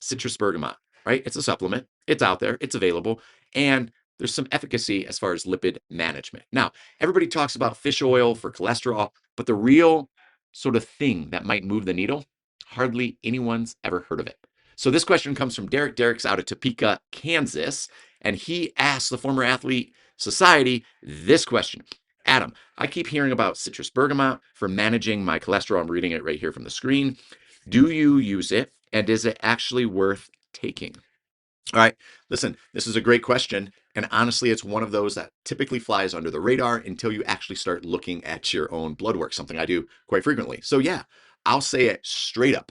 citrus bergamot, right? It's a supplement. It's out there. It's available. And there's some efficacy as far as lipid management. Now, everybody talks about fish oil for cholesterol, but the real sort of thing that might move the needle, hardly anyone's ever heard of it. So this question comes from Derek. Derek's out of Topeka, Kansas, and he asked the former athlete society this question. Adam, I keep hearing about citrus bergamot for managing my cholesterol. I'm reading it right here from the screen. Do you use it, and is it actually worth taking? All right, listen, this is a great question. And honestly, it's one of those that typically flies under the radar until you actually start looking at your own blood work, something I do quite frequently. So, yeah, I'll say it straight up.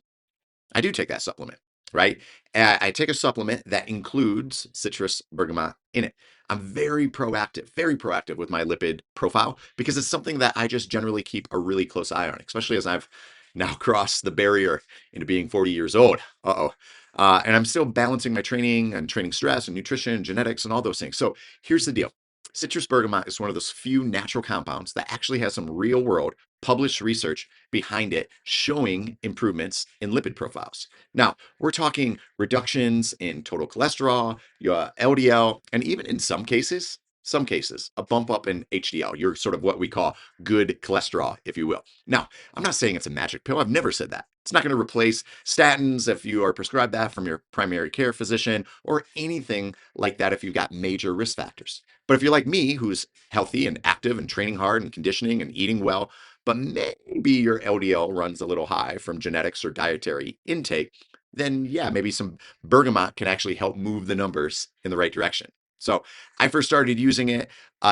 I do take that supplement, right? I take a supplement that includes citrus bergamot in it. I'm very proactive with my lipid profile because it's something that I just generally keep a really close eye on, especially as I've now crossed the barrier into being 40 years old. Uh-oh. And I'm still balancing my training and training stress and nutrition, and genetics, and all those things. So here's the deal. Citrus bergamot is one of those few natural compounds that actually has some real world published research behind it showing improvements in lipid profiles. Now, we're talking reductions in total cholesterol, your LDL, and even in some cases, a bump up in HDL. You're sort of what we call good cholesterol, if you will. Now, I'm not saying it's a magic pill. I've never said that. It's not going to replace statins if you are prescribed that from your primary care physician or anything like that if you've got major risk factors. But if you're like me, who's healthy and active and training hard and conditioning and eating well, but maybe your LDL runs a little high from genetics or dietary intake, then yeah, maybe some bergamot can actually help move the numbers in the right direction. So I first started using it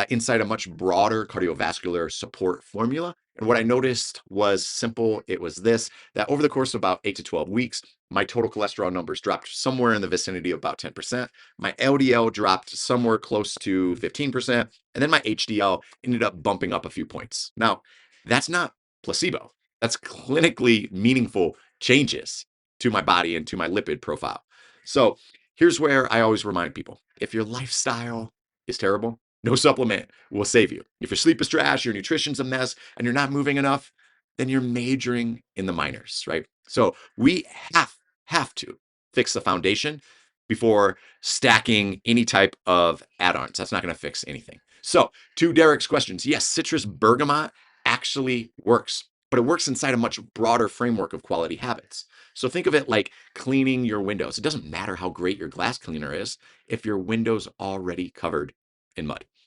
inside a much broader cardiovascular support formula. And what I noticed was simple. It was this, that over the course of about 8 to 12 weeks, my total cholesterol numbers dropped somewhere in the vicinity of about 10%. My LDL dropped somewhere close to 15%. And then my HDL ended up bumping up a few points. Now, that's not placebo. That's clinically meaningful changes to my body and to my lipid profile. So here's where I always remind people, if your lifestyle is terrible, no supplement will save you. If your sleep is trash, your nutrition's a mess, and you're not moving enough, then you're majoring in the minors, right? So we have to fix the foundation before stacking any type of add-ons. That's not going to fix anything. So to Derek's questions, yes, citrus bergamot actually works, but it works inside a much broader framework of quality habits. So think of it like cleaning your windows. It doesn't matter how great your glass cleaner is if your window's already covered in mud.